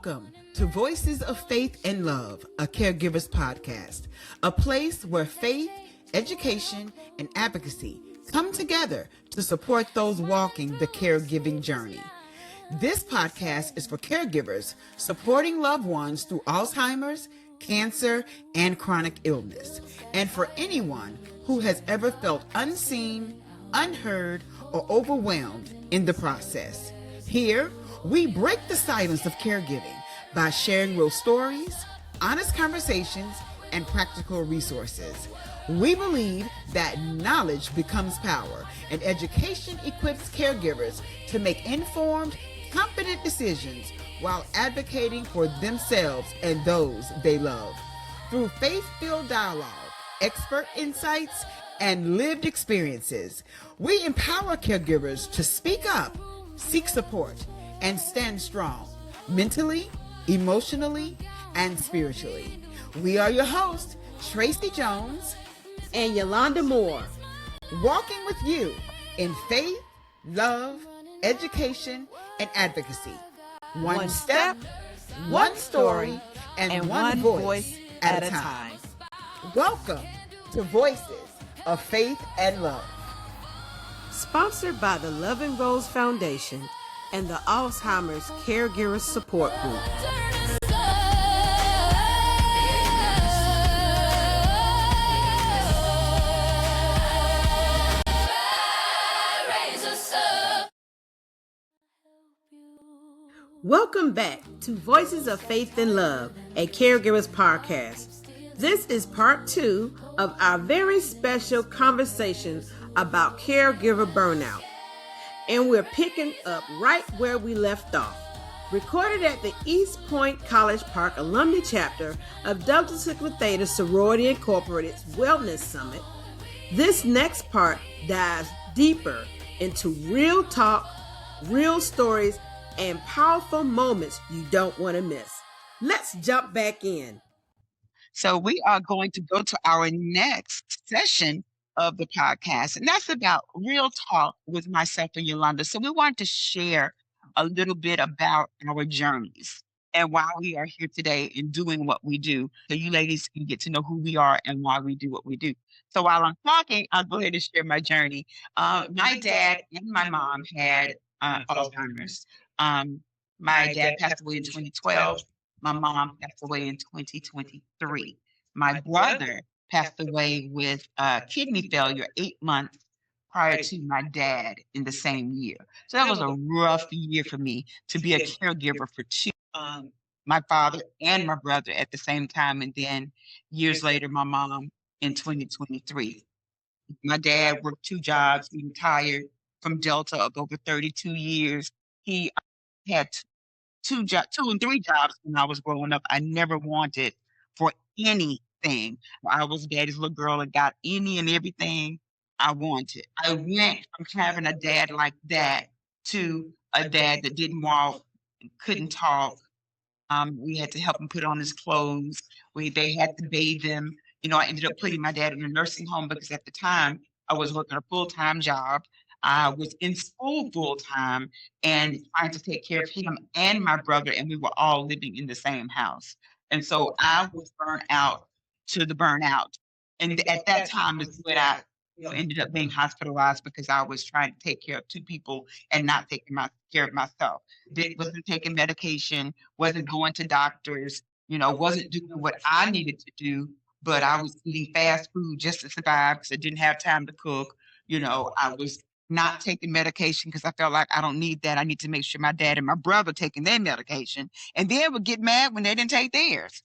Welcome to Voices of Faith and Love, a Caregiver's podcast, a place where faith, education, and advocacy come together to support those walking the caregiving journey. This podcast is for caregivers supporting loved ones through Alzheimer's, cancer, and chronic illness, and for anyone who has ever felt unseen, unheard, or overwhelmed in the process. Here, we break the silence of caregiving by sharing real stories, honest conversations, and practical resources. We believe that knowledge becomes power, and education equips caregivers to make informed, confident decisions while advocating for themselves and those they love. Through faith-filled dialogue, expert insights, and lived experiences, we empower caregivers to speak up, seek support, and stand strong, mentally, emotionally, and spiritually. We are your hosts, Tracy Jones and Yolanda Moore, walking with you in faith, love, education, and advocacy. One step, one story, and one voice at a time. Welcome to Voices of Faith and Love. Sponsored by the Love and Rose Foundation and the Alzheimer's Caregiver Support Group. Welcome back to Voices of Faith and Love, a Caregiver's podcast. This is part 2 of our very special conversation about caregiver burnout. And we're picking up right where we left off. Recorded at the East Point College Park Alumni Chapter of Delta Sigma Theta Sorority Incorporated's Wellness Summit, this next part dives deeper into real talk, real stories, and powerful moments you don't want to miss. Let's jump back in. So we are going to go to our next session of the podcast, and that's about real talk with myself and Yolanda. So we wanted to share a little bit about our journeys and why we are here today and doing what we do, so you ladies can get to know who we are and why we do what we do. So while I'm talking, I'll go ahead and share my journey. My dad and my mom had Alzheimer's. My dad passed away in 2012. My mom passed away in 2023. My brother passed away with kidney failure 8 months prior to my dad in the same year. So that was a rough year for me to be a caregiver for two, my father and my brother at the same time. And then years later, my mom in 2023. My dad worked 2 jobs. He retired from Delta of over 32 years. He had 2 and 3 jobs when I was growing up. I never wanted for anything. I was daddy's little girl and got any and everything I wanted. I went from having a dad like that to a dad that didn't walk, couldn't talk. We had to help him put on his clothes. They had to bathe him. I ended up putting my dad in a nursing home because at the time I was working a full-time job. I was in school full-time and trying to take care of him and my brother, and we were all living in the same house. And so I was burnt out to the burnout. And at that time is when I ended up being hospitalized because I was trying to take care of 2 people and not taking care of myself. Wasn't taking medication, wasn't going to doctors, wasn't doing what I needed to do, but I was eating fast food just to survive because I didn't have time to cook. I was not taking medication because I felt like I don't need that. I need to make sure my dad and my brother taking their medication, and then would get mad when they didn't take theirs.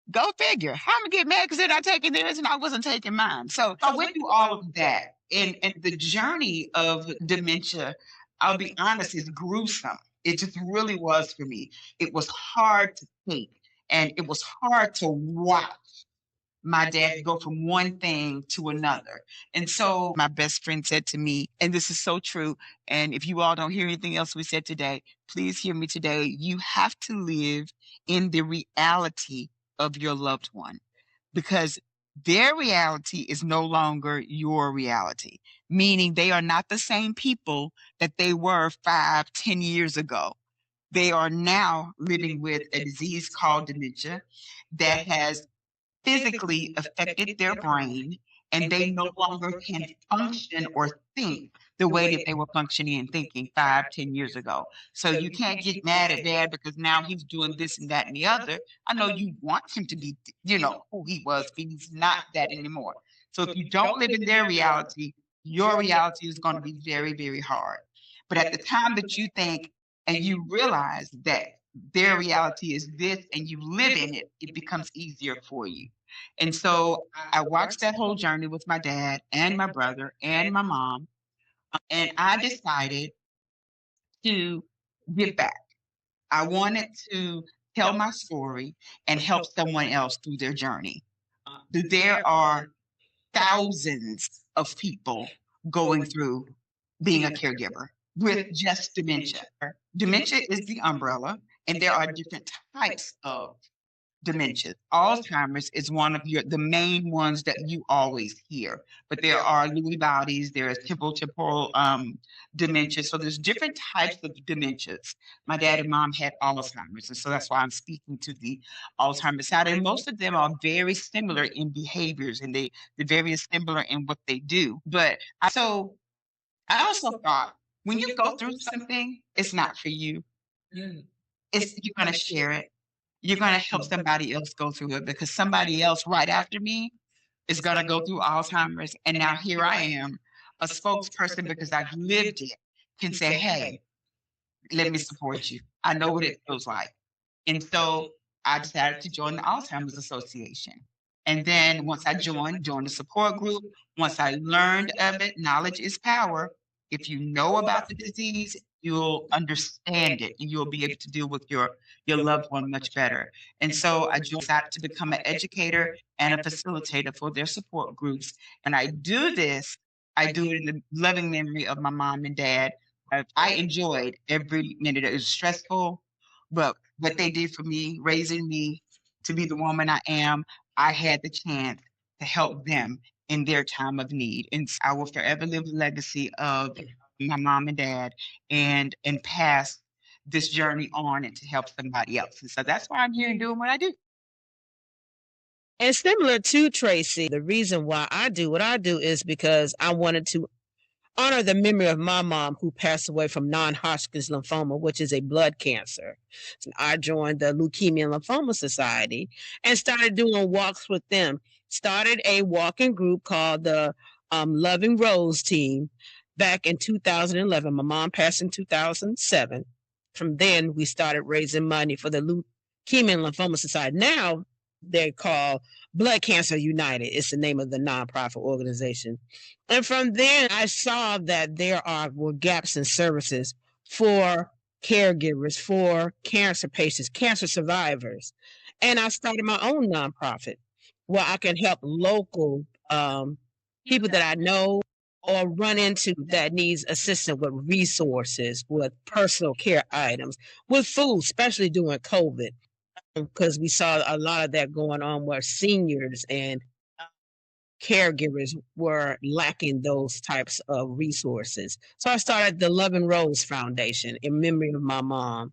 Go figure. How am I get mad because they're not taking theirs and I wasn't taking mine? So I went through all of that. And the journey of dementia, I'll be honest, is gruesome. It just really was for me. It was hard to take, and it was hard to watch my dad go from one thing to another. And so my best friend said to me, and this is so true, and if you all don't hear anything else we said today, please hear me today. You have to live in the reality of your loved one, because their reality is no longer your reality, meaning they are not the same people that they were 5, 10 years ago. They are now living with a disease called dementia that has physically affected their brain, and they no longer can function or think the way that they were functioning and thinking 5, 10 years ago. So you can't get mad at dad because now he's doing this and that and the other. I know you want him to be, who he was, but he's not that anymore. So if you don't live in their reality, your reality is going to be very, very hard. But at the time that you think and you realize that their reality is this and you live in it, it becomes easier for you. And so I watched that whole journey with my dad and my brother and my mom. And I decided to give back. I wanted to tell my story and help someone else through their journey. There are thousands of people going through being a caregiver with just dementia. Dementia is the umbrella, and there are different types of dementia. Alzheimer's is one of the main ones that you always hear, but there are Lewy bodies, there is temporal dementia. So there's different types of dementias. My dad and mom had Alzheimer's, and so that's why I'm speaking to the Alzheimer's side. And most of them are very similar in behaviors, and they're very similar in what they do. I also thought when you go through something, it's not for you. It's you're gonna share it. You're going to help somebody else go through it because somebody else right after me is going to go through Alzheimer's. And now here I am, a spokesperson because I've lived it, can say, hey, let me support you. I know what it feels like. And so I decided to join the Alzheimer's Association. And then once I joined the support group, once I learned of it, knowledge is power. If you know about the disease, you'll understand it and you'll be able to deal with your loved one much better. And so I decided to become an educator and a facilitator for their support groups. And I do this, I do it in the loving memory of my mom and dad. I enjoyed every minute. It was stressful, but what they did for me, raising me to be the woman I am, I had the chance to help them in their time of need. And I will forever live the legacy of my mom and dad and pass this journey on and to help somebody else. And so that's why I'm here and doing what I do. And similar to Tracy, the reason why I do what I do is because I wanted to honor the memory of my mom who passed away from non-Hodgkin's lymphoma, which is a blood cancer. So I joined the Leukemia and Lymphoma Society and started doing walks with them. Started a walking group called the Loving Rose Team back in 2011. My mom passed in 2007. From then, we started raising money for the Leukemia and Lymphoma Society. Now they're called Blood Cancer United. It's the name of the nonprofit organization. And from then, I saw that there were gaps in services for caregivers, for cancer patients, cancer survivors. And I started my own nonprofit where I can help local people that I know or run into that needs assistance with resources, with personal care items, with food, especially during COVID, because we saw a lot of that going on where seniors and caregivers were lacking those types of resources. So I started the Love and Rose Foundation in memory of my mom.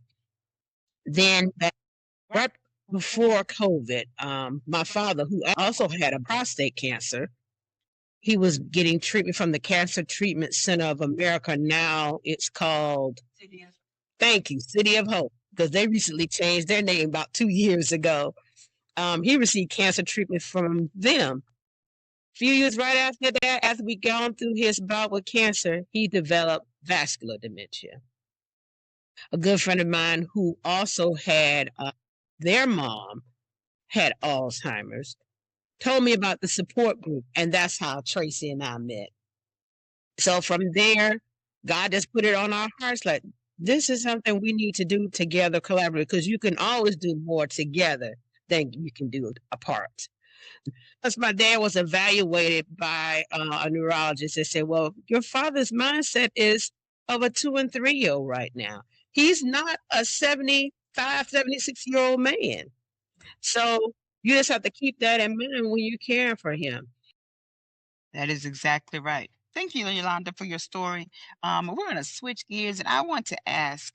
Then right before COVID, my father, who also had a prostate cancer, he was getting treatment from the Cancer Treatment Center of America. Now it's called, thank you, City of Hope, because they recently changed their name about 2 years ago. He received cancer treatment from them. A few years right after that, after we gone through his bout with cancer, he developed vascular dementia. A good friend of mine who also had their mom had Alzheimer's told me about the support group, and that's how Tracy and I met. So from there, God just put it on our hearts like, this is something we need to do together, collaborate, because you can always do more together than you can do apart. Because my dad was evaluated by a neurologist and said, well, your father's mindset is of a 2 and 3-year-old right now. He's not a 75, 76-year-old man. So you just have to keep that in mind when you're caring for him. That is exactly right. Thank you, Yolanda, for your story. We're going to switch gears, and I want to ask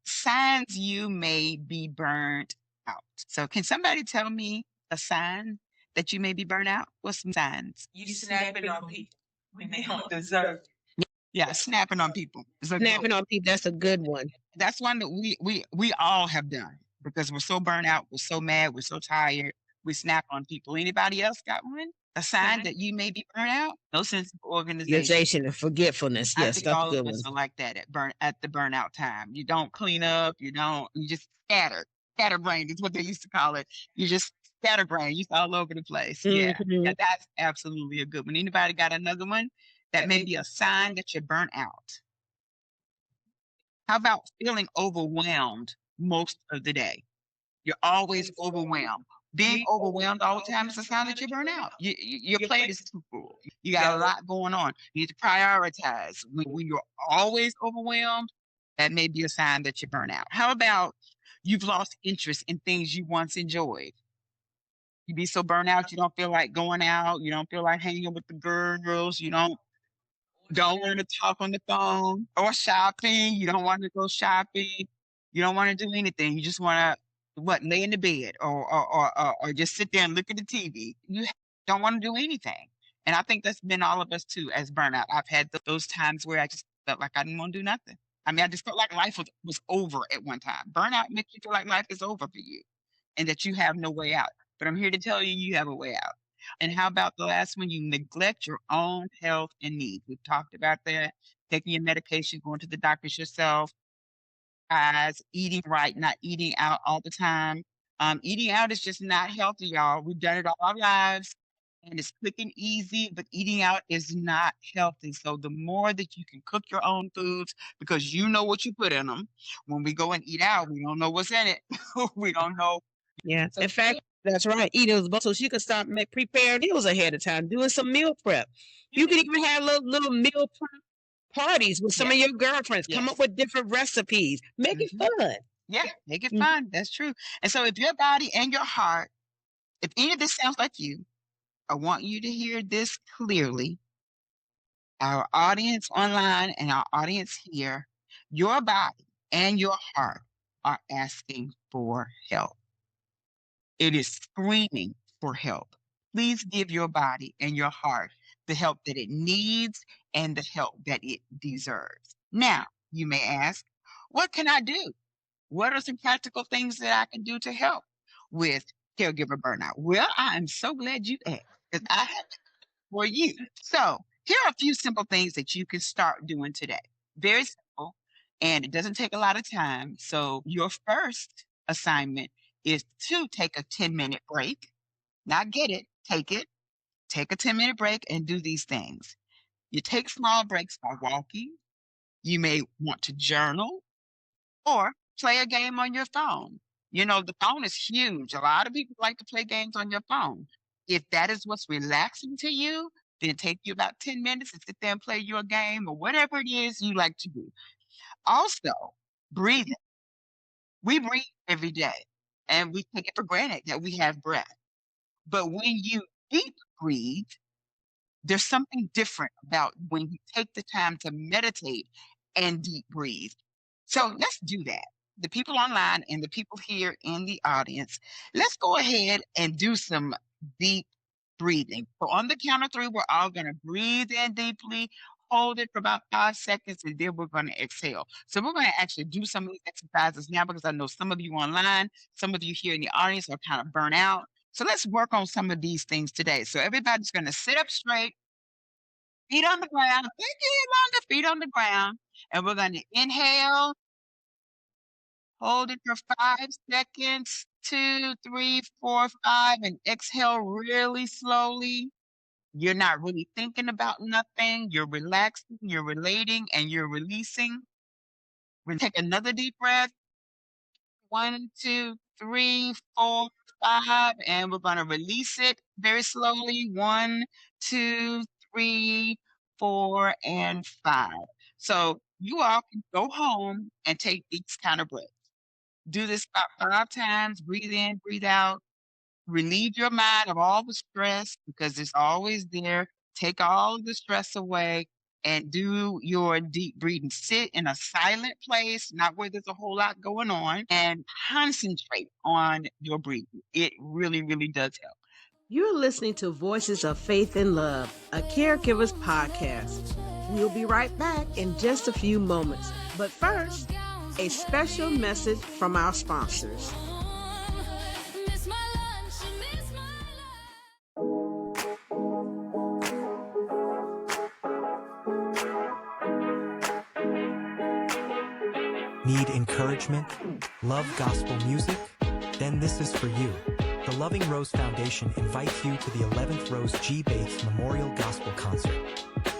signs you may be burned out. So, can somebody tell me a sign that you may be burnt out? What's some signs? You snapping on people when they don't deserve it. Yeah, snapping on people. Snapping on people, that's a good one. That's one that we all have done because we're so burnt out, we're so mad, we're so tired. We snap on people. Anybody else got one? A sign that you may be burnt out? No sense of organization. Organization and forgetfulness. I Yes, think that's a all good of one. us are like that at the burnout time. You don't clean up. You just scatter. Scatterbrained is what they used to call it. You just scatterbrained. You all over the place. Yeah, Mhm. that's absolutely a good one. Anybody got another one that may be a sign that you're burnt out? How about feeling overwhelmed most of the day? You're always overwhelmed. Being overwhelmed all the time is a sign that you're burnt out. Your plate is too full. You got a lot going on. You need to prioritize. When you're always overwhelmed, that may be a sign that you're burnt out. How about you've lost interest in things you once enjoyed? You be so burnt out, you don't feel like going out. You don't feel like hanging with the girls. You don't want to talk on the phone or shopping. You don't want to go shopping. You don't want to do anything. You just want to lay in the bed or just sit there and look at the TV. You don't want to do anything. And I think that's been all of us too as burnout. I've had those times where I just felt like I didn't want to do nothing. I mean, I just felt like life was over at one time. Burnout makes you feel like life is over for you and that you have no way out. But I'm here to tell you, you have a way out. And how about the last one? You neglect your own health and needs. We've talked about that. Taking your medication, going to the doctors yourself, guys, eating right, not eating out all the time. Eating out is just not healthy, y'all. We've done it all our lives and it's quick and easy, but eating out is not healthy. So the more that you can cook your own foods because you know what you put in them. When we go and eat out, we don't know what's in it. We don't know. Yeah. In fact, that's right. Eat those so she could start prepare meals ahead of time, doing some meal prep. You could even have little meal prep parties with some of your girlfriends. Come up with different recipes. Make it fun. Yeah, make it fun. That's true. And so if your body and your heart, if any of this sounds like you, I want you to hear this clearly. Our audience online and our audience here, your body and your heart are asking for help. It is screaming for help. Please give your body and your heart the help that it needs and the help that it deserves. Now, you may ask, what can I do? What are some practical things that I can do to help with caregiver burnout? Well, I am so glad you asked because I have it for you. So, here are a few simple things that you can start doing today. Very simple, and it doesn't take a lot of time. So, your first assignment is to take a 10-minute break. Not get it, take it. Take a 10-minute break and do these things. You take small breaks by walking. You may want to journal or play a game on your phone. You know, the phone is huge. A lot of people like to play games on your phone. If that is what's relaxing to you, then take you about 10 minutes and sit there and play your game or whatever it is you like to do. Also, breathing. We breathe every day and we take it for granted that we have breath. But when you deep breathe, there's something different about when you take the time to meditate and deep breathe. So let's do that. The people online and the people here in the audience, let's go ahead and do some deep breathing. So on the count of three, we're all going to breathe in deeply, hold it for about 5 seconds, and then we're going to exhale. So we're going to actually do some of these exercises now because I know some of you online, some of you here in the audience are kind of burnt out. So let's work on some of these things today. So everybody's going to sit up straight, feet on the ground. Thank you, Yolanda. Feet on the ground. And we're going to inhale, hold it for 5 seconds, 2, 3, 4, 5, and exhale really slowly. You're not really thinking about nothing. You're relaxing, you're relating, and you're releasing. We're going to take another deep breath. 1, 2, 3, 4, 5, and we're going to release it very slowly. 1, 2, 3, 4, and 5. So you all can go home and take these kind of breaths. Do this about 5 times. Breathe in, breathe out. Relieve your mind of all the stress because it's always there. Take all of the stress away. and do your deep breathing. Sit in a silent place, not where there's a whole lot going on, and concentrate on your breathing. It really, really does help. You're listening to Voices of Faith and Love, a Caregivers podcast. We'll be right back in just a few moments. But first, a special message from our sponsors. Need encouragement? Love gospel music? Then this is for you. The Loving Rose Foundation invites you to the 11th Rose G. Bates Memorial Gospel Concert,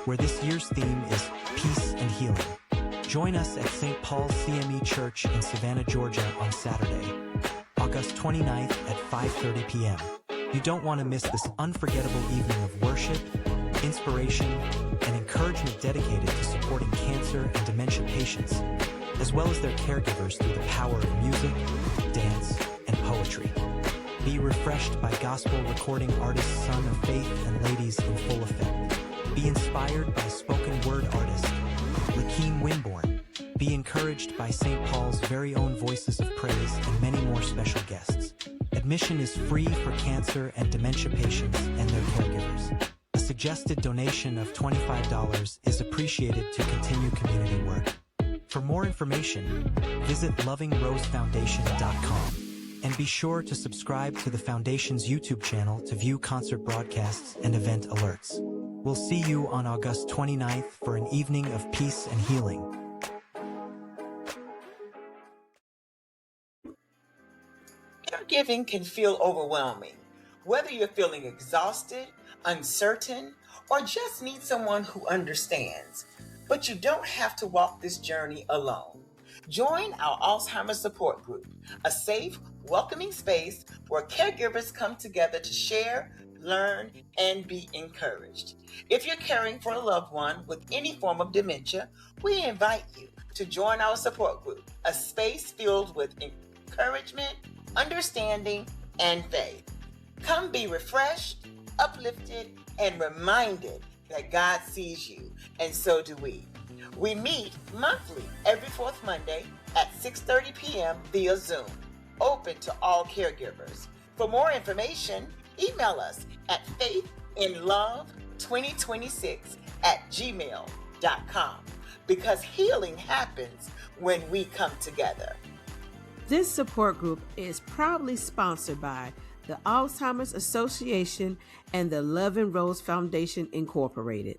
where this year's theme is Peace and Healing. Join us at St. Paul's CME Church in Savannah, Georgia on Saturday, August 29th at 5:30 p.m. You don't want to miss this unforgettable evening of worship, inspiration, and encouragement dedicated to supporting cancer and dementia patients, as well as their caregivers through the power of music, dance, and poetry. Be refreshed by gospel recording artist Son of Faith and Ladies in Full Effect. Be inspired by spoken word artist Lakeem Winborn. Be encouraged by St. Paul's very own Voices of Praise and many more special guests. Admission is free for cancer and dementia patients and their caregivers. A suggested donation of $25 is appreciated to continue community work. For more information, visit lovingrosefoundation.com. And be sure to subscribe to the Foundation's YouTube channel to view concert broadcasts and event alerts. We'll see you on August 29th for an evening of peace and healing. Caregiving can feel overwhelming. Whether you're feeling exhausted, uncertain, or just need someone who understands. But you don't have to walk this journey alone. Join our Alzheimer's support group, a safe, welcoming space where caregivers come together to share, learn, and be encouraged. If you're caring for a loved one with any form of dementia, we invite you to join our support group, a space filled with encouragement, understanding, and faith. Come be refreshed, uplifted, and reminded that God sees you, and so do we. We meet monthly every fourth Monday at 6:30 p.m. via Zoom, open to all caregivers. For more information, email us at faithinlove2026@gmail.com, because healing happens when we come together. This support group is proudly sponsored by the Alzheimer's Association and the Loving Rose Foundation, Incorporated.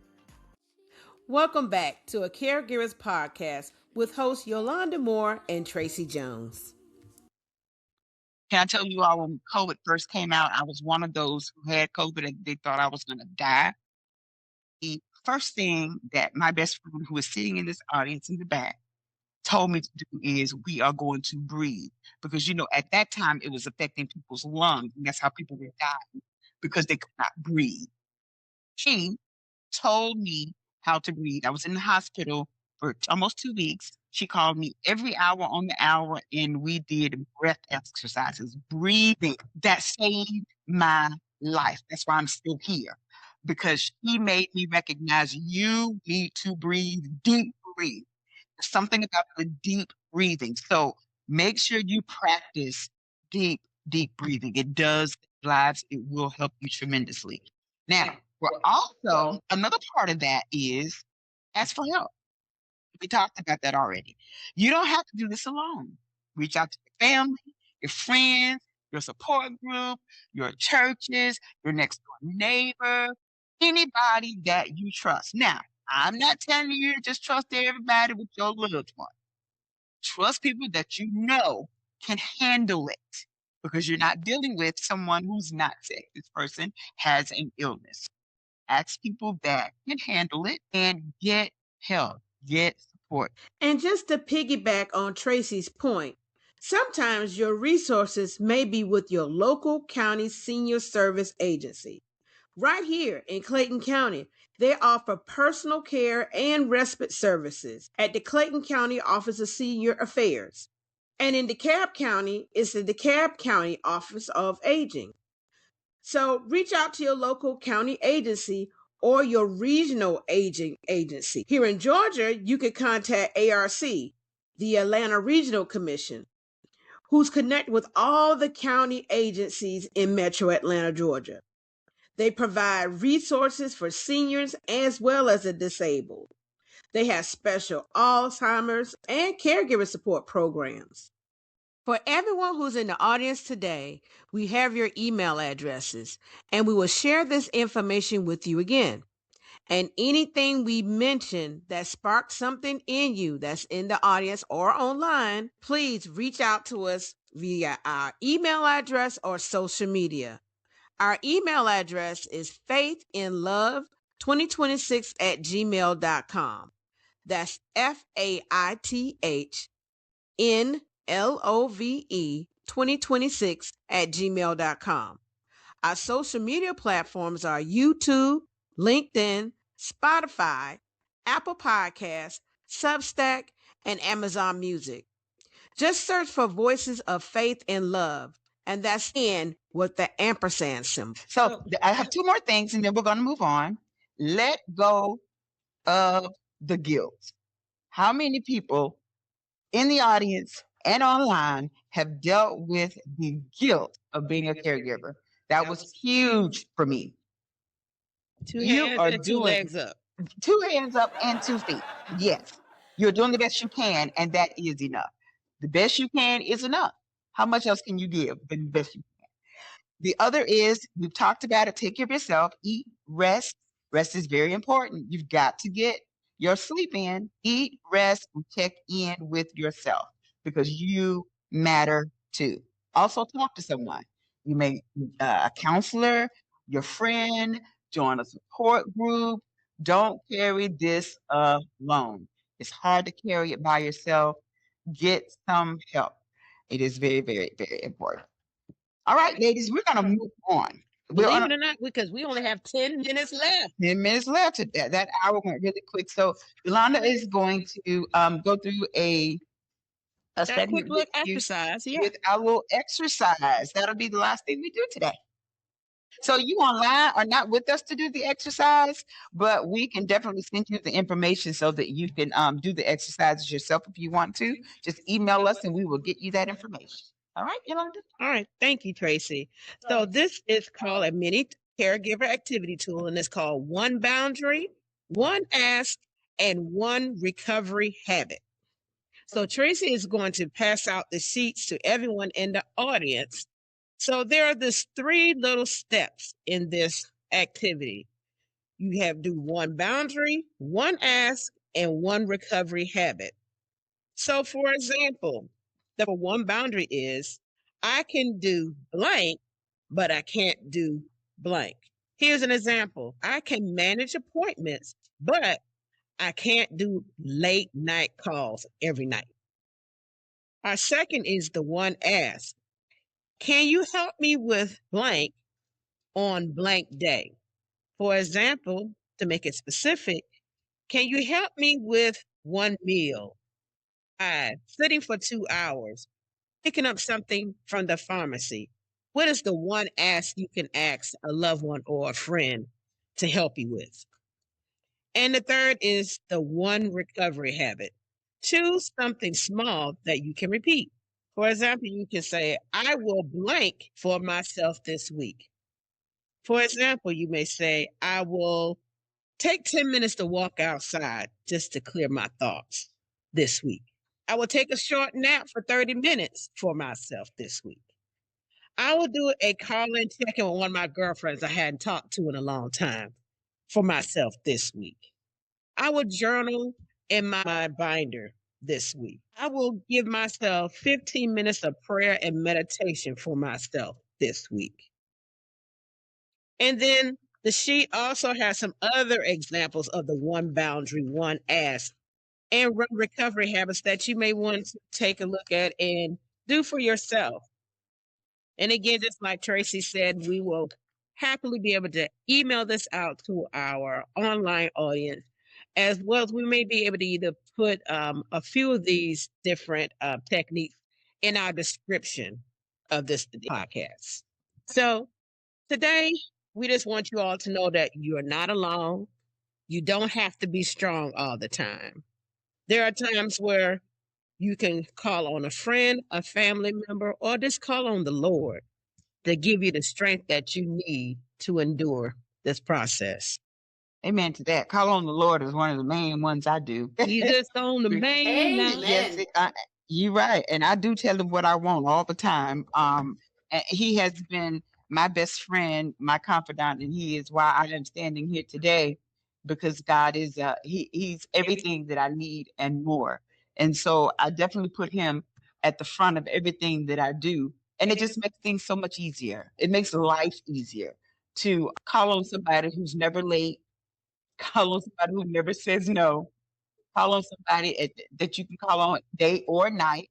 Welcome back to a Caregivers podcast with hosts Yolanda Moore and Tracy Jones. Can I tell you all, when COVID first came out, I was one of those who had COVID and they thought I was going to die. The first thing that my best friend, who was sitting in this audience in the back, told me to do is we are going to breathe. Because, you know, at that time, it was affecting people's lungs. And that's how people were dying, because they could not breathe. She told me how to breathe. I was in the hospital for almost 2 weeks. She called me every hour on the hour, and we did breath exercises, breathing. That saved my life. That's why I'm still here, because she made me recognize you need to breathe deeply. There's something about the deep breathing. So make sure you practice deep, deep breathing. It does lives. It will help you tremendously. Now, we're also, another part of that is ask for help. We talked about that already. You don't have to do this alone. Reach out to your family, your friends, your support group, your churches, your next door neighbor, anybody that you trust. Now, I'm not telling you to just trust everybody with your loved one. Trust people that you know can handle it, because you're not dealing with someone who's not sick. This person has an illness. Ask people that can handle it and get help, get support. And just to piggyback on Tracy's point, sometimes your resources may be with your local county senior service agency. Right here in Clayton County, they offer personal care and respite services at the Clayton County Office of Senior Affairs. And in DeKalb County, it's the DeKalb County Office of Aging. So reach out to your local county agency or your regional aging agency. Here in Georgia, you can contact ARC, the Atlanta Regional Commission, who's connected with all the county agencies in Metro Atlanta, Georgia. They provide resources for seniors as well as the disabled. They have special Alzheimer's and caregiver support programs. For everyone who's in the audience today, we have your email addresses, and we will share this information with you again. And anything we mention that sparks something in you that's in the audience or online, please reach out to us via our email address or social media. Our email address is faithinlove2026@gmail.com. That's FAITHNLOVE2026@gmail.com. Our social media platforms are YouTube, LinkedIn, Spotify, Apple Podcasts, Substack, and Amazon Music. Just search for Voices of Faith and Love, and that's in with the ampersand symbol. So I have two more things, and then we're going to move on. Let go of the guilt. How many people in the audience and online have dealt with the guilt of being a caregiver? That was huge for me. Two hands and two legs up. 2 hands up and 2 feet. Yes. You're doing the best you can, and that is enough. The best you can is enough. How much else can you give? The best you can. The other is, we've talked about it, take care of yourself, eat, rest. Rest is very important. You've got to get your sleep in, eat, rest, and check in with yourself because you matter too. Also talk to someone. You may, a counselor, your friend, join a support group. Don't carry this alone. It's hard to carry it by yourself. Get some help. It is very, very, very important. All right, ladies, we're going to move on. Believe it or not, because we only have 10 minutes left. 10 minutes left. That hour went really quick. So Yolanda is going to go through a quick little exercise. Yeah. With our little exercise. That'll be the last thing we do today. So you online are not with us to do the exercise, but we can definitely send you the information so that you can do the exercises yourself if you want to. Just email us and we will get you that information. All right, Yolanda? All right. Thank you, Tracy. So this is called a mini caregiver activity tool, and it's called One Boundary, One Ask, and One Recovery Habit. So Tracy is going to pass out the sheets to everyone in the audience. So there are these 3 little steps in this activity. You have to do one boundary, one ask, and one recovery habit. So for example, the one boundary is, I can do blank, but I can't do blank. Here's an example. I can manage appointments, but I can't do late night calls every night. Our second is the one ask. Can you help me with blank on blank day? For example, to make it specific, can you help me with one meal? Sitting for 2 hours, picking up something from the pharmacy. What is the one ask you can ask a loved one or a friend to help you with? And the third is the one recovery habit. Choose something small that you can repeat. For example, you can say, I will blank for myself this week. For example, you may say, I will take 10 minutes to walk outside just to clear my thoughts this week. I will take a short nap for 30 minutes for myself this week. I will do a call-in check-in with one of my girlfriends I hadn't talked to in a long time for myself this week. I will journal in my binder this week. I will give myself 15 minutes of prayer and meditation for myself this week. And then the sheet also has some other examples of the one boundary, one ask, and recovery habits that you may want to take a look at and do for yourself. And again, just like Tracy said, we will happily be able to email this out to our online audience, as well as we may be able to either put a few of these different techniques in our description of this podcast. So today, We just want you all to know that you're not alone. You don't have to be strong all the time. There are times where you can call on a friend, a family member, or just call on the Lord to give you the strength that you need to endure this process. Amen to that. Call on the Lord is one of the main ones I do. You just on the main line. Yes, you're right. And I do tell him what I want all the time. And he has been my best friend, my confidant, and he is why I am standing here today, because God is he's everything that I need and more. And so I definitely put him at the front of everything that I do. And it just makes things so much easier. It makes life easier to call on somebody who's never late, call on somebody who never says no, call on somebody that you can call on day or night,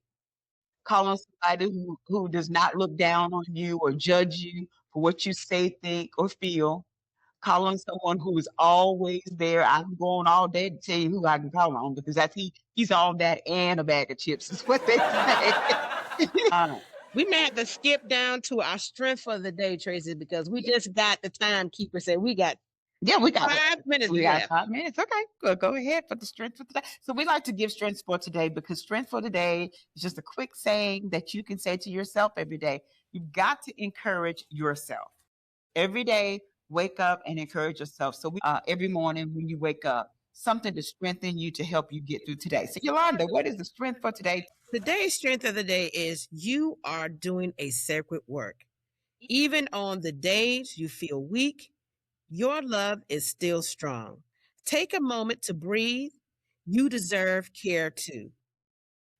call on somebody who does not look down on you or judge you for what you say, think, or feel. Call on someone who is always there. I can go on all day to tell you who I can call on, because he's all that and a bag of chips is what they say. We may have to skip down to our strength for the day, Tracy, because we just got the timekeeper said we got 5 minutes. We got 5 minutes. Okay, go ahead for the strength for today. So we like to give strength for today, because strength for today is just a quick saying that you can say to yourself every day. You've got to encourage yourself every day. Wake up and encourage yourself. So every morning when you wake up, something to strengthen you to help you get through today. So Yolanda, what is the strength for today? Today's strength of the day is you are doing a sacred work. Even on the days you feel weak, your love is still strong. Take a moment to breathe. You deserve care too.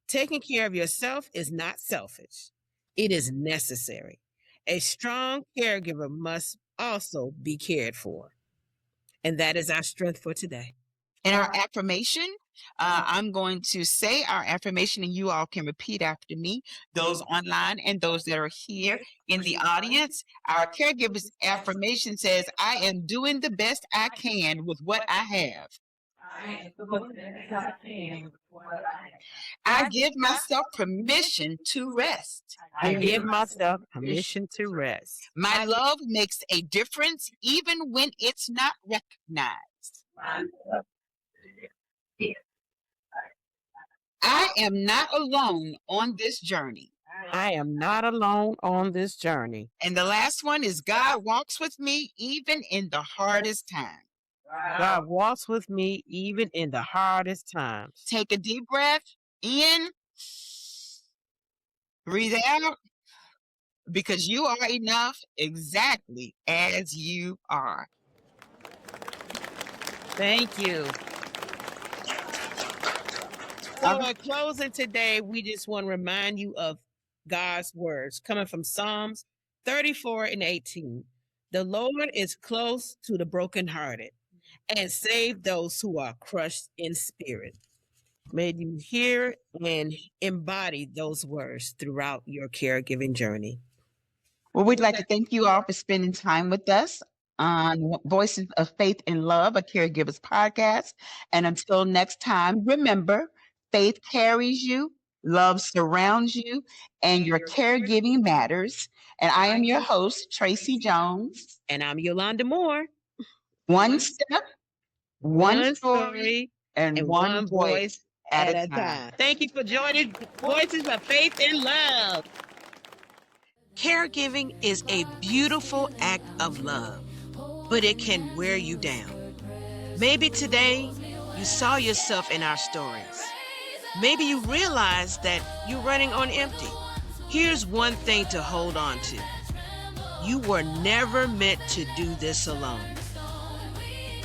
Taking care of yourself is not selfish. It is necessary. A strong caregiver must also be cared for. And that is our strength for today. And our affirmation, I'm going to say our affirmation, and you all can repeat after me, those online and those that are here in the audience. Our caregiver's affirmation says, I am doing the best I can with what I have. I give myself permission to rest. I give myself permission to rest. My love makes a difference even when it's not recognized. I am not alone on this journey. I am not alone on this journey. And the last one is God walks with me even in the hardest times. God walks with me even in the hardest times. Take a deep breath in, breathe out, because you are enough exactly as you are. Thank you. So in closing today, we just want to remind you of God's words coming from Psalms 34:18. The Lord is close to the brokenhearted and save those who are crushed in spirit. May you hear and embody those words throughout your caregiving journey. Well, we'd like to thank you all for spending time with us on Voices of Faith and Love, a Caregiver's podcast. And until next time, remember, faith carries you, love surrounds you, and your caregiving matters. And I am your host, Tracy Jones. And I'm Yolanda Moore. One step, one story, and one voice at a time. Thank you for joining Voices of Faith and Love. Caregiving is a beautiful act of love, but it can wear you down. Maybe today you saw yourself in our stories. Maybe you realized that you're running on empty. Here's one thing to hold on to. You were never meant to do this alone.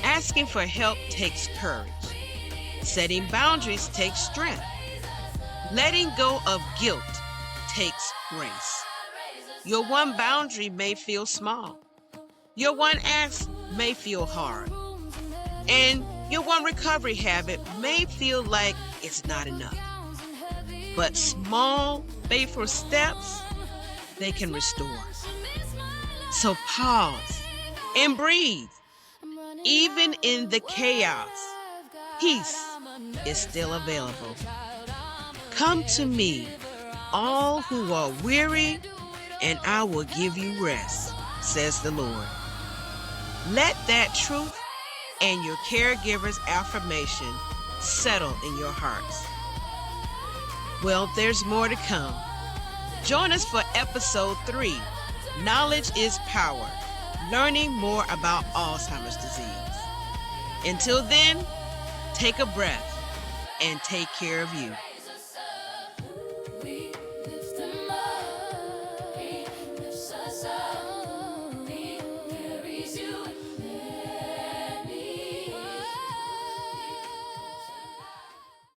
Asking for help takes courage. Setting boundaries takes strength. Letting go of guilt takes grace. Your one boundary may feel small. Your one ask may feel hard. And your one recovery habit may feel like it's not enough. But small, faithful steps, they can restore. So pause and breathe. Even in the chaos, peace is still available. Come to me, all who are weary, and I will give you rest, says the Lord. Let that truth and your caregiver's affirmation settle in your hearts. Well, there's more to come. Join us for episode 3, Knowledge is Power, learning more about Alzheimer's disease. Until then, take a breath and take care of you.